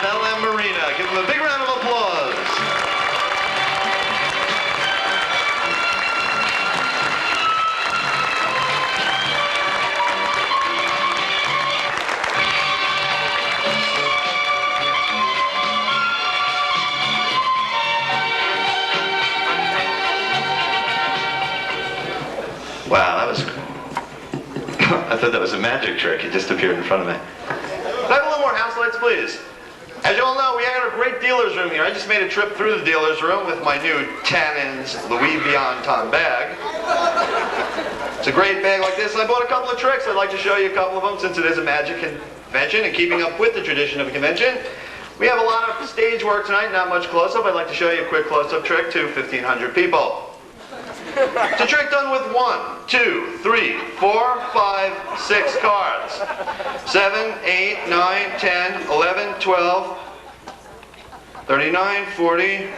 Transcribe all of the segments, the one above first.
Bell and Marina. Give them a big round of applause. Wow, that was... I thought that was a magic trick. It just appeared in front of me. Can I have a little more house lights, please? As you all know, we have a great dealer's room here. I just made a trip through the dealer's room with my new Tannen's Louis Vuitton bag. It's a great bag like this. I bought a couple of tricks. I'd like to show you a couple of them since it is a magic convention and keeping up with the tradition of a convention. We have a lot of stage work tonight, not much close-up. I'd like to show you a quick close-up trick to 1,500 people. It's a trick done with 1, 2, 3, 4, 5, 6 cards. 7, 8, 9, 10, 11, 12, 39, 40,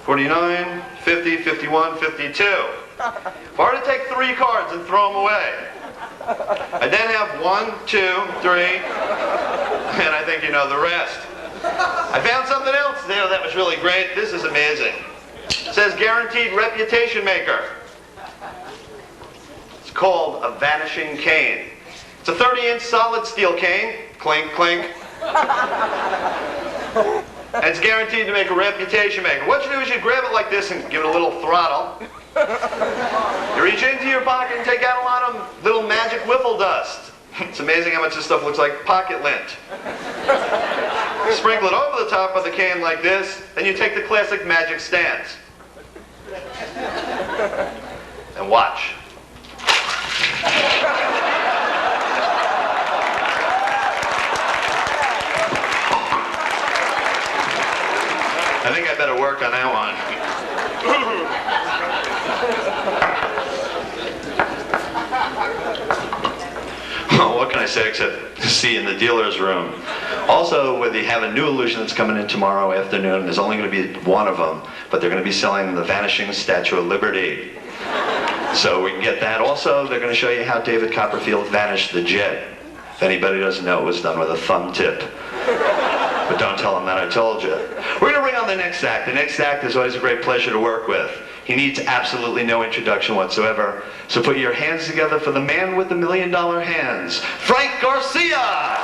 49, 50, 51, 52. If I were to take 3 cards and throw them away, I then have 1, 2, 3, and I think you know the rest. I found something else there that was really great. This is amazing. It says guaranteed reputation maker. It's called a vanishing cane. It's a 30-inch solid steel cane. Clink, clink. And it's guaranteed to make a reputation maker. What you do is you grab it like this and give it a little throttle. You reach into your pocket and take out a lot of little magic wiffle dust. It's amazing how much this stuff looks like pocket lint. Sprinkle it over the top of the can like this, then you take the classic magic stance. And watch. I think I better work on that one. Well, what can I say except see in the dealer's room. Also, where they have a new illusion that's coming in tomorrow afternoon, there's only going to be one of them, but they're going to be selling the Vanishing Statue of Liberty. So we can get that. Also, they're going to show you how David Copperfield vanished the jet. If anybody doesn't know, it was done with a thumb tip. But don't tell them that I told you. We're going to bring on the next act. The next act is always a great pleasure to work with. He needs absolutely no introduction whatsoever. So put your hands together for the man with the $1 million hands, Frank Garcia!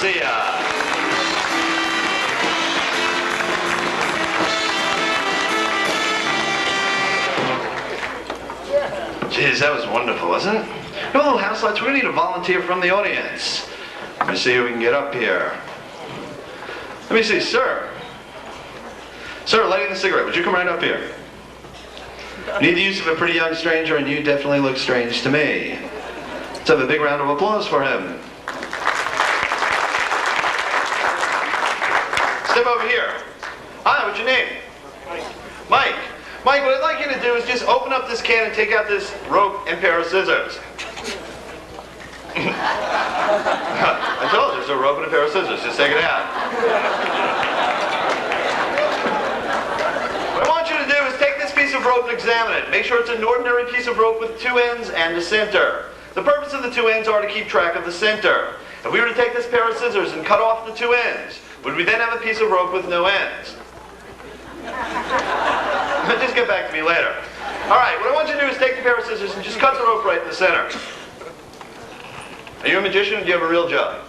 Garcia. Jeez, that was wonderful, wasn't it? A little house lights. We're going to need a volunteer from the audience. Let me see who we can get up here. Let me see, sir. Sir, lighting the cigarette, would you come right up here? Need the use of a pretty young stranger, and you definitely look strange to me. Let's have a big round of applause for him. Step over here. Hi, what's your name? Mike. Mike, what I'd like you to do is just open up this can and take out this rope and pair of scissors. I told you, there's a rope and a pair of scissors. Just take it out. What I want you to do is take this piece of rope and examine it. Make sure it's an ordinary piece of rope with two ends and a center. The purpose of the two ends are to keep track of the center. If we were to take this pair of scissors and cut off the two ends, would we then have a piece of rope with no ends? Just get back to me later. All right, what I want you to do is take the pair of scissors and just cut the rope right in the center. Are you a magician or do you have a real job?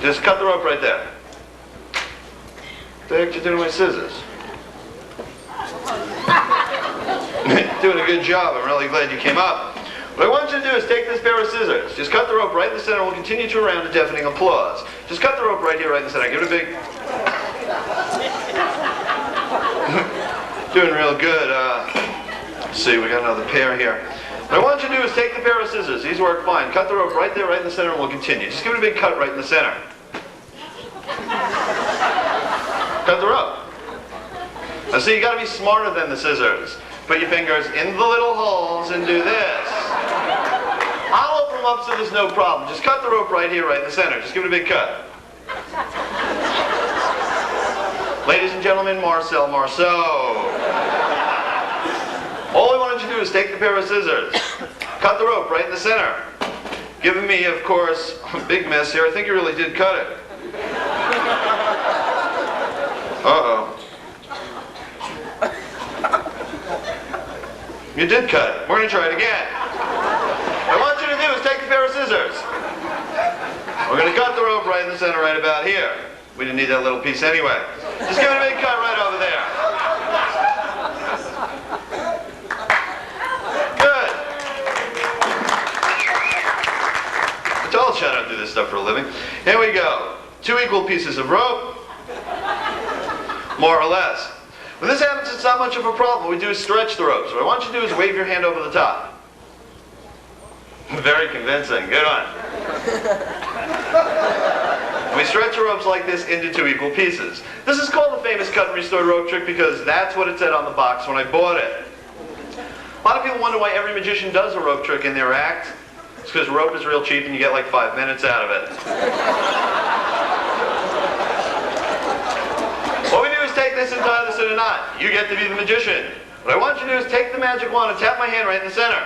Just cut the rope right there. What the heck you doing with my scissors? Doing a good job. I'm really glad you came up. What I want you to do is take this pair of scissors. Just cut the rope right in the center. We'll continue to a round of deafening applause. Just cut the rope right here, right in the center. Give it a big... Doing real good. Let's see, we got another pair here. What I want you to do is take the pair of scissors. These work fine. Cut the rope right there, right in the center, and we'll continue. Just give it a big cut right in the center. Cut the rope. Now see, you got to be smarter than the scissors. Put your fingers in the little holes and do this. I'll open them up so there's no problem. Just cut the rope right here, right in the center. Just give it a big cut. Ladies and gentlemen, Marcel Marceau. All I wanted you to do is take the pair of scissors, cut the rope right in the center. Giving me, of course, a big mess here. I think you really did cut it. Uh-oh. You did cut it. We're going to try it again. What I want you to do is take the pair of scissors. We're going to cut the rope right in the center, right about here. We didn't need that little piece anyway. Just give it a big cut right over there. Good. I told you I don't do this stuff for a living. Here we go. 2 equal pieces of rope. More or less. When this happens, it's not much of a problem. What we do is stretch the rope. So what I want you to do is wave your hand over the top. Very convincing. Good one. We stretch the ropes like this into 2 equal pieces. This is called the famous cut and restore rope trick because that's what it said on the box when I bought it. A lot of people wonder why every magician does a rope trick in their act. It's because rope is real cheap and you get like 5 minutes out of it. What we do is take this and tie this in a knot. You get to be the magician. What I want you to do is take the magic wand and tap my hand right in the center.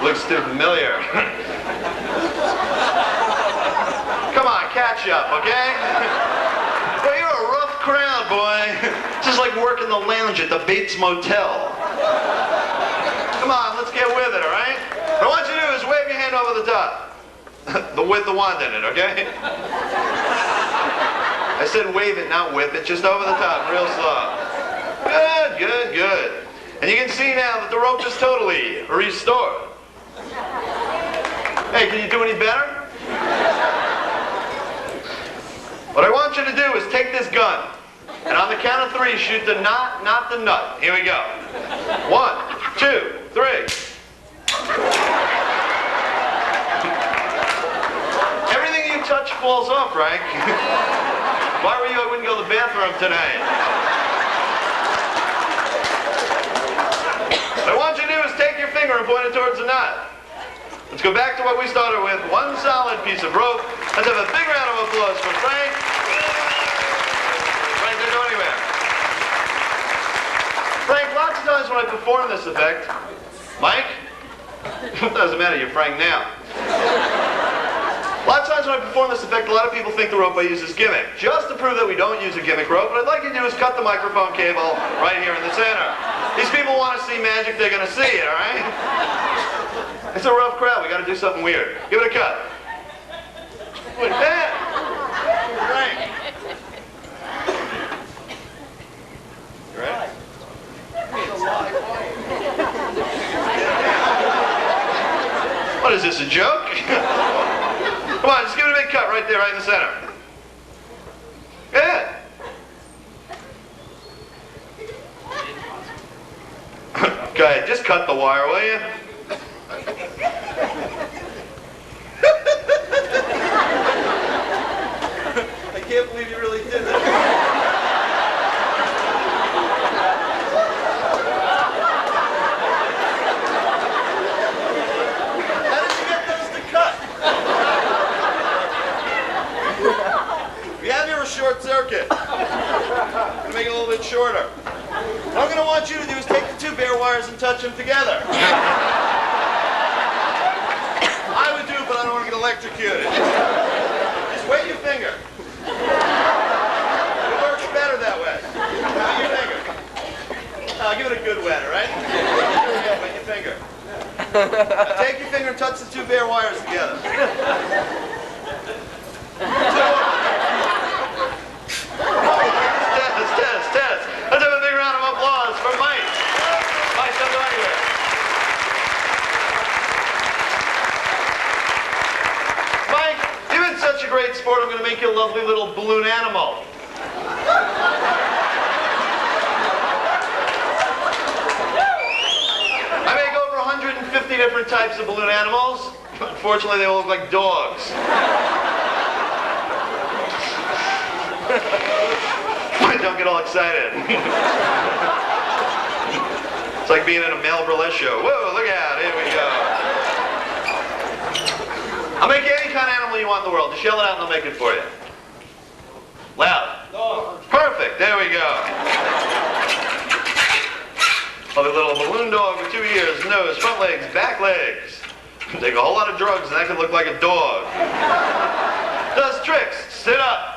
Looks too familiar. Come on, catch up, okay? Well, you're a rough crowd, boy. It's just like working the lounge at the Bates Motel. Come on, let's get with it, all right? What I want you to do is wave your hand over the top. With the wand in it, okay? I said wave it, not whip it. Just over the top, real slow. Good, good, good. And you can see now that the rope is totally restored. Hey, can you do any better? What I want you to do is take this gun, and on the count of 3, shoot the knot, not the nut. Here we go. 1, 2, 3. Everything you touch falls off, Frank. Why were you? I wouldn't go to the bathroom tonight. What I want you to do is take your finger and point it towards the knot. Let's go back to what we started with. 1 solid piece of rope. Let's have a big round of applause for Frank. Frank, don't go anywhere. Frank, lots of times when I perform this effect, Mike, it doesn't matter, you're Frank now. Lots of times when I perform this effect, a lot of people think the rope I use is gimmick. Just to prove that we don't use a gimmick rope, what I'd like you to do is cut the microphone cable right here in the center. These people want to see magic, they're going to see it, all right? It's a rough crowd. We got to do something weird. Give it a cut. Wait, man. Right. You ready? What is this, a joke? Come on, just give it a big cut right there, right in the center. Yeah. Go ahead, just cut the wire, will you? I can't believe you really did that. How did you get those to cut? We have here a short circuit. I'm going to make it a little bit shorter. What I'm going to want you to do is take the two bare wires and touch them together. I would do it, but I don't want to get electrocuted. Just wet your finger. It works better that way. Wet your finger. Give it a good wet, all right? Wet your finger. Now take your finger and touch the two bare wires together. Test. Let's have a big round of applause for Mike. Mike, come down here. Mike, you've been such a great sport, I'm going to make you a lovely little balloon animal. I make over 150 different types of balloon animals. Unfortunately, they all look like dogs. Don't get all excited. It's like being in a male burlesque show. Whoa, look out, here we go. I'll make you any kind of animal you want in the world. Just yell it out and I'll make it for you. Loud. Dog. Perfect, there we go. Lovely little balloon dog with 2 ears, nose, front legs, back legs. Take a whole lot of drugs and that could look like a dog. Does tricks. Sit up.